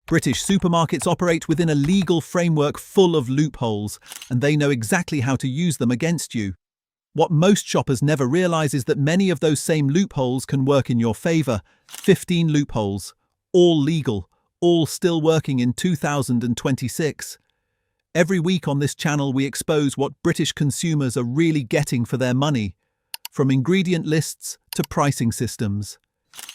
British supermarkets operate within a legal framework full of loopholes, and they know exactly how to use them against you. What most shoppers never realise is that many of those same loopholes can work in your favour. 15 loopholes, all legal, all still working in 2026. Every week on this channel we expose what British consumers are really getting for their money, from ingredient lists to pricing systems.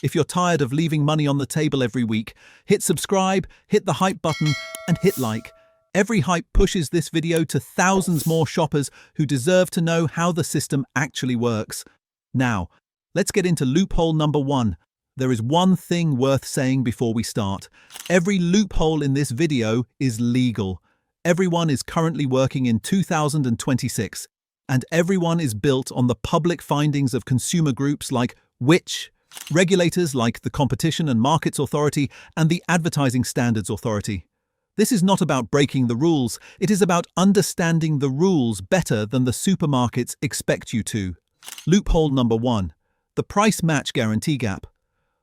If you're tired of leaving money on the table every week, hit subscribe, hit the hype button, and hit like. Every hype pushes this video to thousands more shoppers who deserve to know how the system actually works. Now, let's get into loophole number 1. There is one thing worth saying before we start. Every loophole in this video is legal. Everyone is currently working in 2026, and everyone is built on the public findings of consumer groups like which regulators like the Competition and Markets Authority and the Advertising Standards Authority. This is not about breaking the rules, it is about understanding the rules better than the supermarkets expect you to. Loophole number 1. The price match guarantee gap.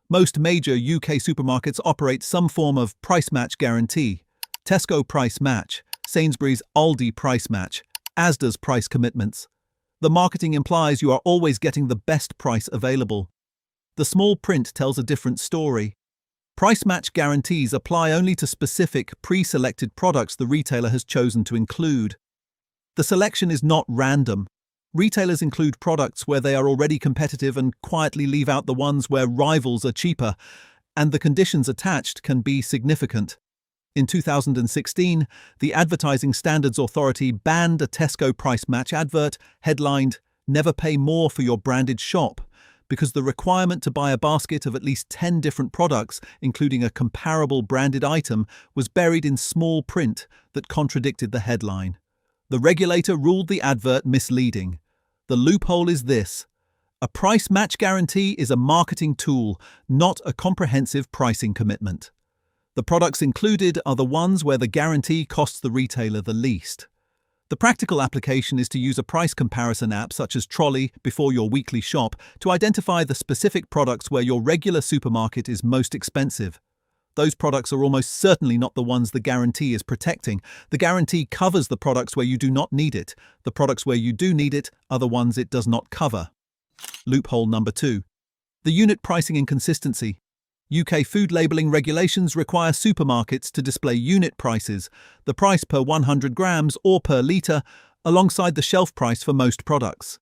Most major UK supermarkets operate some form of price match guarantee. Tesco price match, Sainsbury's Aldi price match, Asda's price commitments. The marketing implies you are always getting the best price available. The small print tells a different story. Price match guarantees apply only to specific, pre-selected products the retailer has chosen to include. The selection is not random. Retailers include products where they are already competitive and quietly leave out the ones where rivals are cheaper, and the conditions attached can be significant. In 2016, the Advertising Standards Authority banned a Tesco price match advert headlined, "Never pay more for your branded shop," because the requirement to buy a basket of at least 10 different products, including a comparable branded item, was buried in small print that contradicted the headline. The regulator ruled the advert misleading. The loophole is this: a price match guarantee is a marketing tool, not a comprehensive pricing commitment. The products included are the ones where the guarantee costs the retailer the least. The practical application is to use a price comparison app such as Trolley before your weekly shop to identify the specific products where your regular supermarket is most expensive. Those products are almost certainly not the ones the guarantee is protecting. The guarantee covers the products where you do not need it. The products where you do need it are the ones it does not cover. Loophole number 2. The unit pricing inconsistency. UK food labelling regulations require supermarkets to display unit prices, the price per 100 grams or per litre, alongside the shelf price for most products.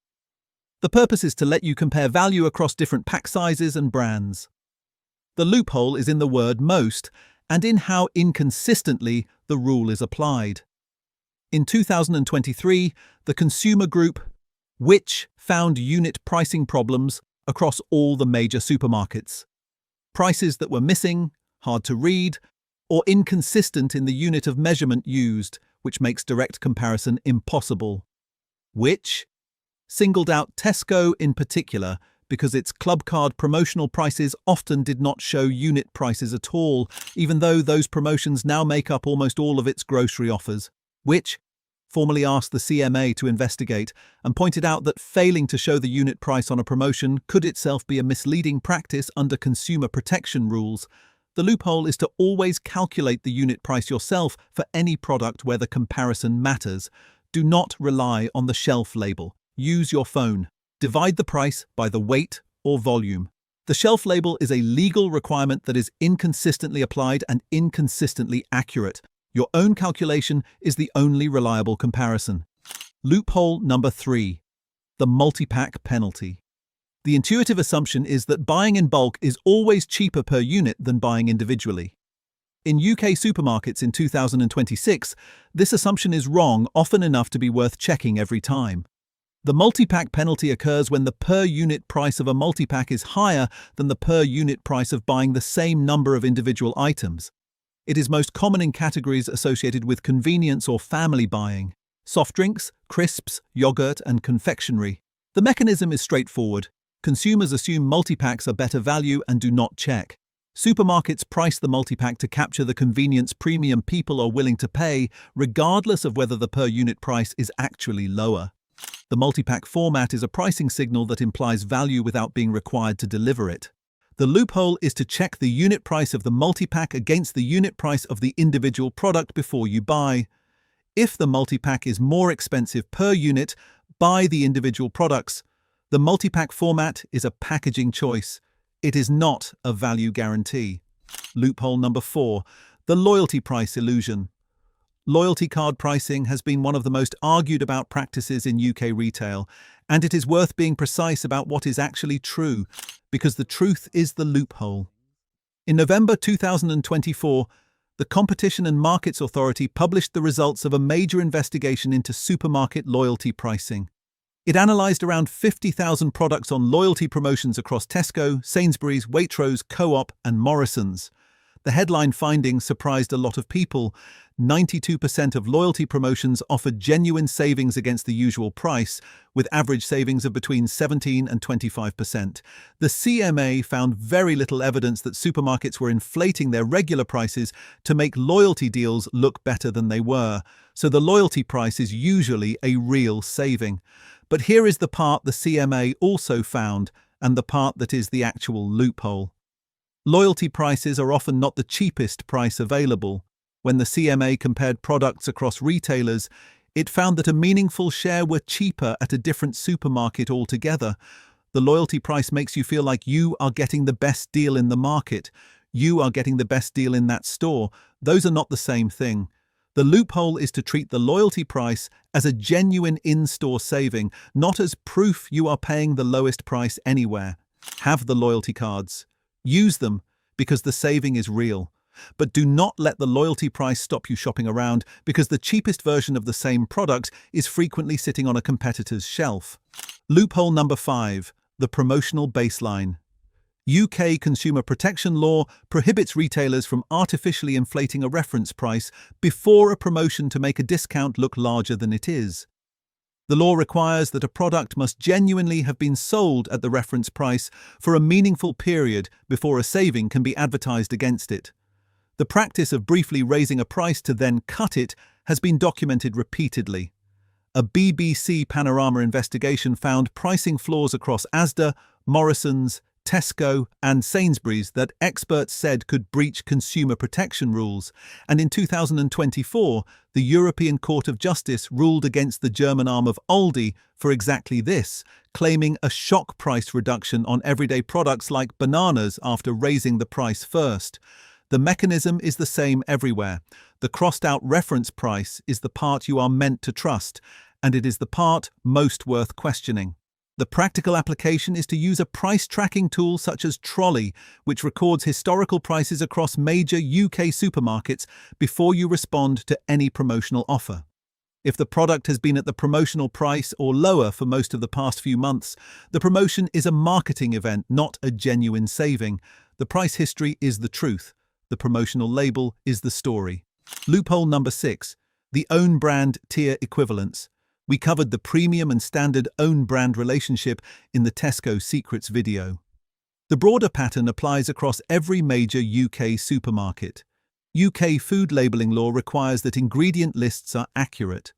The purpose is to let you compare value across different pack sizes and brands. The loophole is in the word most and in how inconsistently the rule is applied. In 2023, the consumer group which found unit pricing problems across all the major supermarkets. Prices that were missing, hard to read, or inconsistent in the unit of measurement used, which makes direct comparison impossible. Which singled out Tesco in particular because its club card promotional prices often did not show unit prices at all, even though those promotions now make up almost all of its grocery offers. Which formally asked the CMA to investigate and pointed out that failing to show the unit price on a promotion could itself be a misleading practice under consumer protection rules. The loophole is to always calculate the unit price yourself for any product where the comparison matters. Do not rely on the shelf label. Use your phone. Divide the price by the weight or volume. The shelf label is a legal requirement that is inconsistently applied and inconsistently accurate. Your own calculation is the only reliable comparison. Loophole number 3. The multipack penalty. The intuitive assumption is that buying in bulk is always cheaper per unit than buying individually. In UK supermarkets in 2026, this assumption is wrong often enough to be worth checking every time. The multipack penalty occurs when the per-unit price of a multipack is higher than the per-unit price of buying the same number of individual items. It is most common in categories associated with convenience or family buying: soft drinks, crisps, yogurt, and confectionery. The mechanism is straightforward. Consumers assume multipacks are better value and do not check. Supermarkets price the multipack to capture the convenience premium people are willing to pay, regardless of whether the per-unit price is actually lower. The multipack format is a pricing signal that implies value without being required to deliver it. The loophole is to check the unit price of the multipack against the unit price of the individual product before you buy. If the multipack is more expensive per unit, buy the individual products. The multipack format is a packaging choice. It is not a value guarantee. Loophole number 4, the loyalty price illusion. Loyalty card pricing has been one of the most argued about practices in UK retail, and it is worth being precise about what is actually true, because the truth is the loophole. In November 2024, the Competition and Markets Authority published the results of a major investigation into supermarket loyalty pricing. It analysed around 50,000 products on loyalty promotions across Tesco, Sainsbury's, Waitrose, Co-op and Morrisons. The headline findings surprised a lot of people. 92% of loyalty promotions offered genuine savings against the usual price, with average savings of between 17 and 25%. The CMA found very little evidence that supermarkets were inflating their regular prices to make loyalty deals look better than they were, so the loyalty price is usually a real saving. But here is the part the CMA also found, and the part that is the actual loophole. Loyalty prices are often not the cheapest price available. When the CMA compared products across retailers, it found that a meaningful share were cheaper at a different supermarket altogether. The loyalty price makes you feel like you are getting the best deal in the market. You are getting the best deal in that store. Those are not the same thing. The loophole is to treat the loyalty price as a genuine in-store saving, not as proof you are paying the lowest price anywhere. Have the loyalty cards. Use them because the saving is real. But do not let the loyalty price stop you shopping around, because the cheapest version of the same product is frequently sitting on a competitor's shelf. Loophole number 5, the promotional baseline. UK consumer protection law prohibits retailers from artificially inflating a reference price before a promotion to make a discount look larger than it is. The law requires that a product must genuinely have been sold at the reference price for a meaningful period before a saving can be advertised against it. The practice of briefly raising a price to then cut it has been documented repeatedly. A BBC Panorama investigation found pricing flaws across Asda, Morrisons, Tesco and Sainsbury's that experts said could breach consumer protection rules, and in 2024, the European Court of Justice ruled against the German arm of Aldi for exactly this, claiming a shock price reduction on everyday products like bananas after raising the price first. The mechanism is the same everywhere. The crossed-out reference price is the part you are meant to trust, and it is the part most worth questioning. The practical application is to use a price tracking tool such as Trolley, which records historical prices across major UK supermarkets before you respond to any promotional offer. If the product has been at the promotional price or lower for most of the past few months, the promotion is a marketing event, not a genuine saving. The price history is the truth. The promotional label is the story. Loophole number 6, the own brand tier equivalence. We covered the premium and standard own brand relationship in the Tesco Secrets video. The broader pattern applies across every major UK supermarket. UK food labelling law requires that ingredient lists are accurate.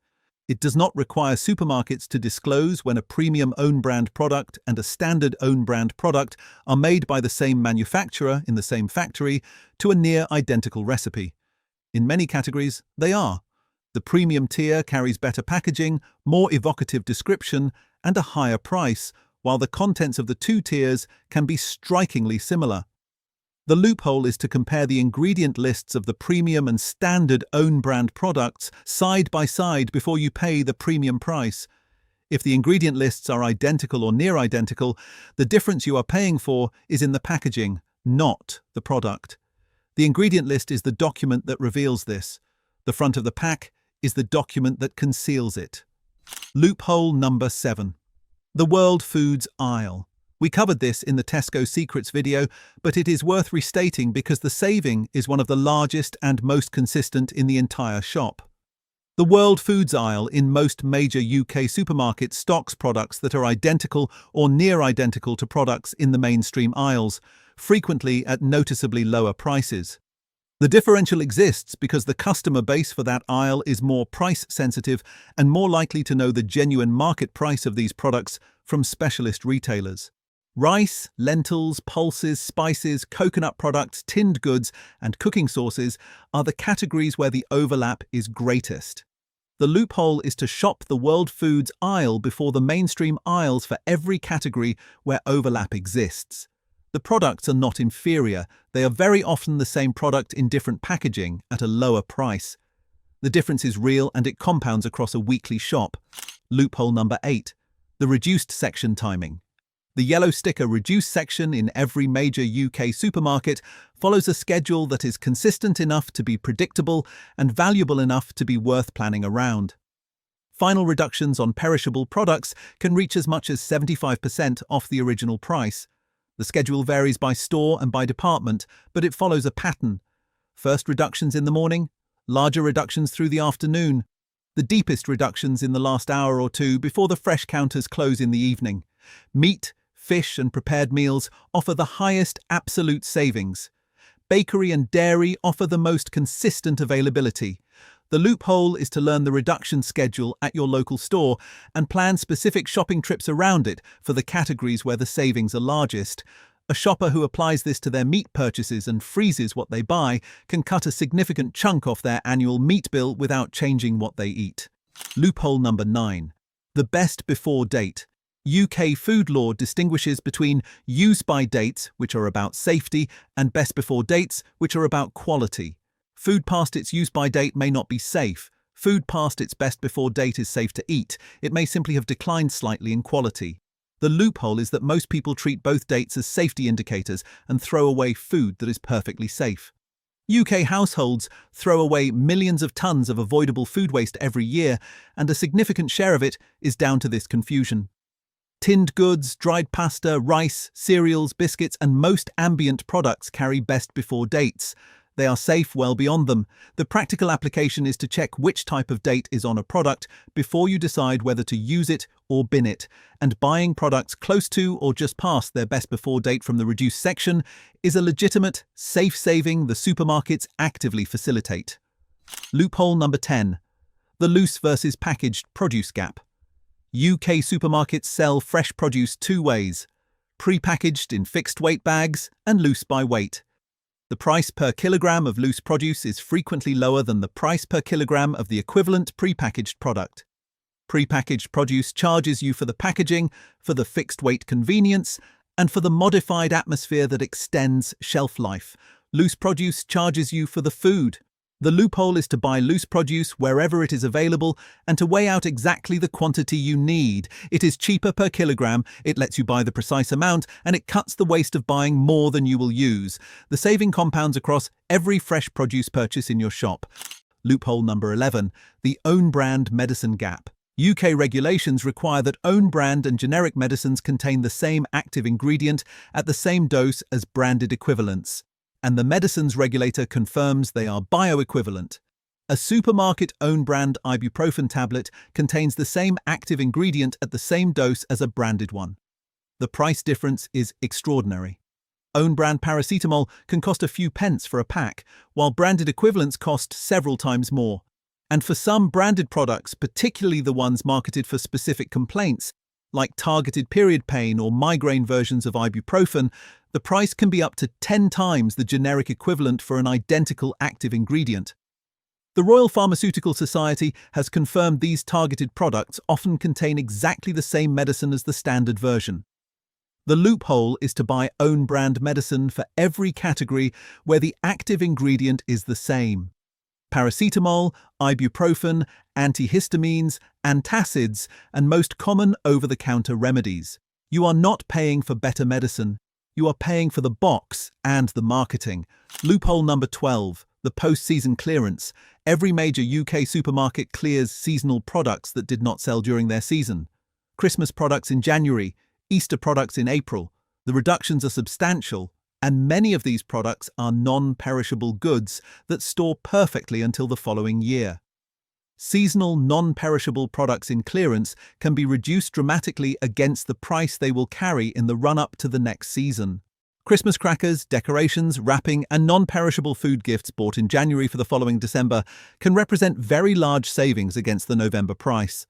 It does not require supermarkets to disclose when a premium own brand product and a standard own brand product are made by the same manufacturer in the same factory to a near identical recipe. In many categories, they are. The premium tier carries better packaging, more evocative description, and a higher price, while the contents of the two tiers can be strikingly similar. The loophole is to compare the ingredient lists of the premium and standard own brand products side by side before you pay the premium price. If the ingredient lists are identical or near identical, the difference you are paying for is in the packaging, not the product. The ingredient list is the document that reveals this. The front of the pack is the document that conceals it. Loophole number 7. The World Foods aisle. We covered this in the Tesco Secrets video, but it is worth restating because the saving is one of the largest and most consistent in the entire shop. The World Foods aisle in most major UK supermarkets stocks products that are identical or near identical to products in the mainstream aisles, frequently at noticeably lower prices. The differential exists because the customer base for that aisle is more price-sensitive and more likely to know the genuine market price of these products from specialist retailers. Rice, lentils, pulses, spices, coconut products, tinned goods, and cooking sauces are the categories where the overlap is greatest. The loophole is to shop the world foods aisle before the mainstream aisles for every category where overlap exists. The products are not inferior, they are very often the same product in different packaging at a lower price. The difference is real and it compounds across a weekly shop. Loophole number 8. The reduced section timing. The yellow sticker reduced section in every major UK supermarket follows a schedule that is consistent enough to be predictable and valuable enough to be worth planning around. Final reductions on perishable products can reach as much as 75% off the original price. The schedule varies by store and by department, but it follows a pattern. First reductions in the morning, larger reductions through the afternoon, the deepest reductions in the last hour or two before the fresh counters close in the evening. Meat, fish and prepared meals offer the highest absolute savings. Bakery and dairy offer the most consistent availability. The loophole is to learn the reduction schedule at your local store and plan specific shopping trips around it for the categories where the savings are largest. A shopper who applies this to their meat purchases and freezes what they buy can cut a significant chunk off their annual meat bill without changing what they eat. Loophole number 9. The best before date. UK food law distinguishes between use-by dates, which are about safety, and best before dates, which are about quality. Food past its use-by date may not be safe. Food past its best before date is safe to eat. It may simply have declined slightly in quality. The loophole is that most people treat both dates as safety indicators and throw away food that is perfectly safe. UK households throw away millions of tons of avoidable food waste every year, and a significant share of it is down to this confusion. Tinned goods, dried pasta, rice, cereals, biscuits, and most ambient products carry best before dates. They are safe well beyond them. The practical application is to check which type of date is on a product before you decide whether to use it or bin it, and buying products close to or just past their best before date from the reduced section is a legitimate, safe saving the supermarkets actively facilitate. Loophole number 10. The loose versus packaged produce gap. UK supermarkets sell fresh produce two ways: pre-packaged in fixed weight bags and loose by weight. The price per kilogram of loose produce is frequently lower than the price per kilogram of the equivalent pre-packaged product. Pre-packaged produce charges you for the packaging, for the fixed weight convenience, and for the modified atmosphere that extends shelf life. Loose produce charges you for the food. The loophole is to buy loose produce wherever it is available and to weigh out exactly the quantity you need. It is cheaper per kilogram, it lets you buy the precise amount, and it cuts the waste of buying more than you will use. The saving compounds across every fresh produce purchase in your shop. Loophole number 11. The own brand medicine gap. UK regulations require that own brand and generic medicines contain the same active ingredient at the same dose as branded equivalents, and the medicines regulator confirms they are bioequivalent. A supermarket own-brand ibuprofen tablet contains the same active ingredient at the same dose as a branded one. The price difference is extraordinary. Own-brand paracetamol can cost a few pence for a pack, while branded equivalents cost several times more. And for some branded products, particularly the ones marketed for specific complaints, like targeted period pain or migraine versions of ibuprofen, the price can be up to 10 times the generic equivalent for an identical active ingredient. The Royal Pharmaceutical Society has confirmed these targeted products often contain exactly the same medicine as the standard version. The loophole is to buy own-brand medicine for every category where the active ingredient is the same. Paracetamol, ibuprofen, antihistamines, antacids, and most common over-the-counter remedies. You are not paying for better medicine. You are paying for the box and the marketing. Loophole number 12. The post-season clearance. Every major UK supermarket clears seasonal products that did not sell during their season. Christmas products in January, Easter products in April. The reductions are substantial, and many of these products are non-perishable goods that store perfectly until the following year. Seasonal non-perishable products in clearance can be reduced dramatically against the price they will carry in the run-up to the next season. Christmas crackers, decorations, wrapping, and non-perishable food gifts bought in January for the following December can represent very large savings against the November price.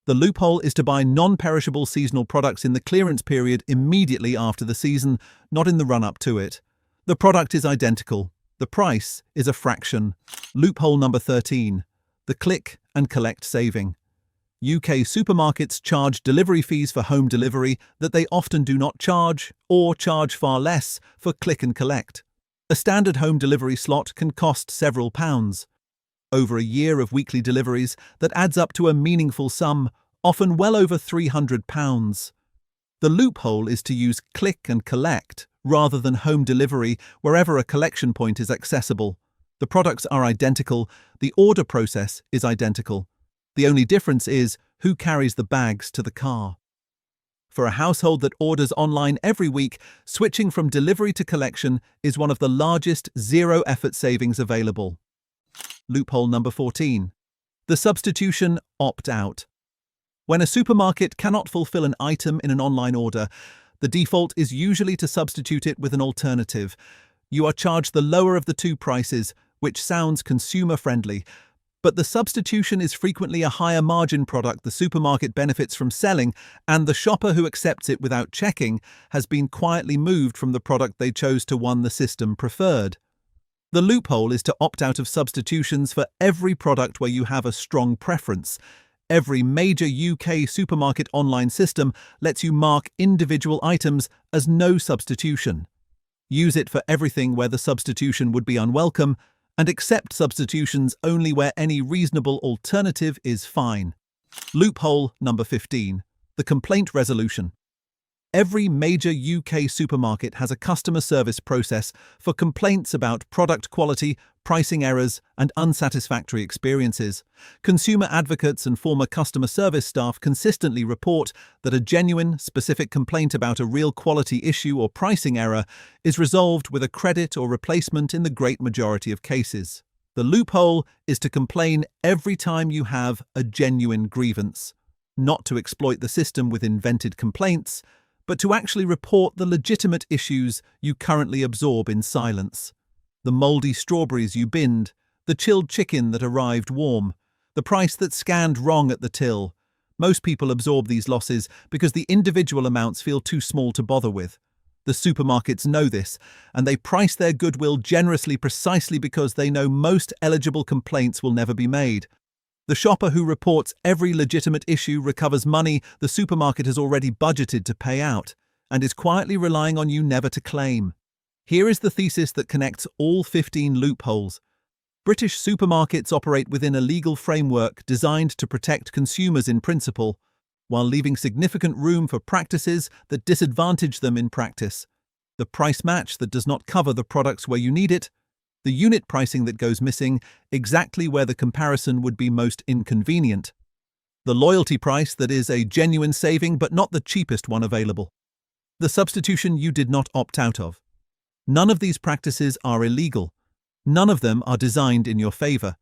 The loophole is to buy non-perishable seasonal products in the clearance period immediately after the season, not in the run-up to it. The product is identical. The price is a fraction. Loophole number 13. The click and collect saving. UK supermarkets charge delivery fees for home delivery that they often do not charge, or charge far less, for click and collect. A standard home delivery slot can cost several pounds. Over a year of weekly deliveries, that adds up to a meaningful sum, often well over £300. The loophole is to use click and collect rather than home delivery wherever a collection point is accessible. The products are identical, the order process is identical. The only difference is who carries the bags to the car. For a household that orders online every week, switching from delivery to collection is one of the largest zero-effort savings available. Loophole number 14. The substitution opt-out. When a supermarket cannot fulfill an item in an online order, the default is usually to substitute it with an alternative. You are charged the lower of the two prices, which sounds consumer-friendly, but the substitution is frequently a higher margin product the supermarket benefits from selling, and the shopper who accepts it without checking has been quietly moved from the product they chose to one the system preferred. The loophole is to opt out of substitutions for every product where you have a strong preference. Every major UK supermarket online system lets you mark individual items as no substitution. Use it for everything where the substitution would be unwelcome, and accept substitutions only where any reasonable alternative is fine. Loophole number 15. The complaint resolution. Every major UK supermarket has a customer service process for complaints about product quality, pricing errors, and unsatisfactory experiences. Consumer advocates and former customer service staff consistently report that a genuine, specific complaint about a real quality issue or pricing error is resolved with a credit or replacement in the great majority of cases. The loophole is to complain every time you have a genuine grievance, not to exploit the system with invented complaints, but to actually report the legitimate issues you currently absorb in silence. The mouldy strawberries you binned, the chilled chicken that arrived warm, the price that scanned wrong at the till. Most people absorb these losses because the individual amounts feel too small to bother with. The supermarkets know this, and they price their goodwill generously precisely because they know most eligible complaints will never be made. The shopper who reports every legitimate issue recovers money the supermarket has already budgeted to pay out, and is quietly relying on you never to claim. Here is the thesis that connects all 15 loopholes. British supermarkets operate within a legal framework designed to protect consumers in principle, while leaving significant room for practices that disadvantage them in practice. The price match that does not cover the products where you need it, the unit pricing that goes missing exactly where the comparison would be most inconvenient, the loyalty price that is a genuine saving but not the cheapest one available, the substitution you did not opt out of. None of these practices are illegal. None of them are designed in your favour.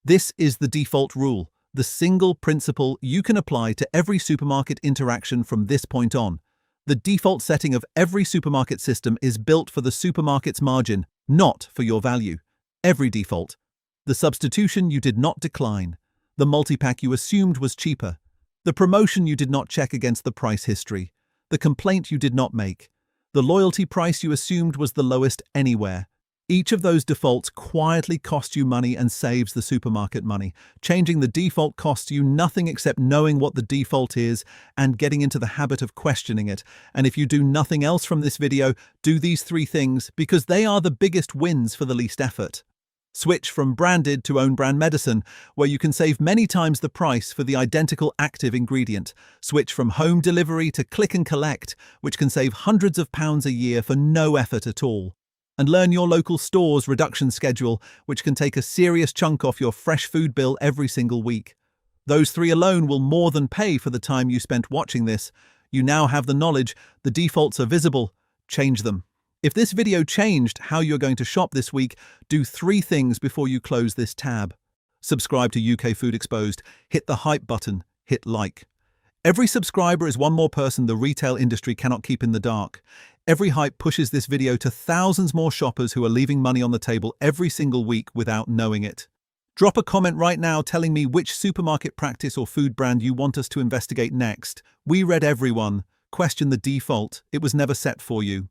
This is the default rule, the single principle you can apply to every supermarket interaction from this point on. The default setting of every supermarket system is built for the supermarket's margin, not for your value. Every default. The substitution you did not decline. The multipack you assumed was cheaper. The promotion you did not check against the price history. The complaint you did not make. The loyalty price you assumed was the lowest anywhere. Each of those defaults quietly costs you money and saves the supermarket money. Changing the default costs you nothing except knowing what the default is and getting into the habit of questioning it. And if you do nothing else from this video, do these 3 things because they are the biggest wins for the least effort. Switch from branded to own brand medicine, where you can save many times the price for the identical active ingredient. Switch from home delivery to click and collect, which can save hundreds of pounds a year for no effort at all. And learn your local store's reduction schedule, which can take a serious chunk off your fresh food bill every single week. Those 3 alone will more than pay for the time you spent watching this. You now have the knowledge, the defaults are visible, change them. If this video changed how you're going to shop this week, do 3 things before you close this tab. Subscribe to UK Food Exposed, hit the hype button, hit like. Every subscriber is one more person the retail industry cannot keep in the dark. Every hype pushes this video to thousands more shoppers who are leaving money on the table every single week without knowing it. Drop a comment right now telling me which supermarket practice or food brand you want us to investigate next. We read everyone. Question the default. It was never set for you.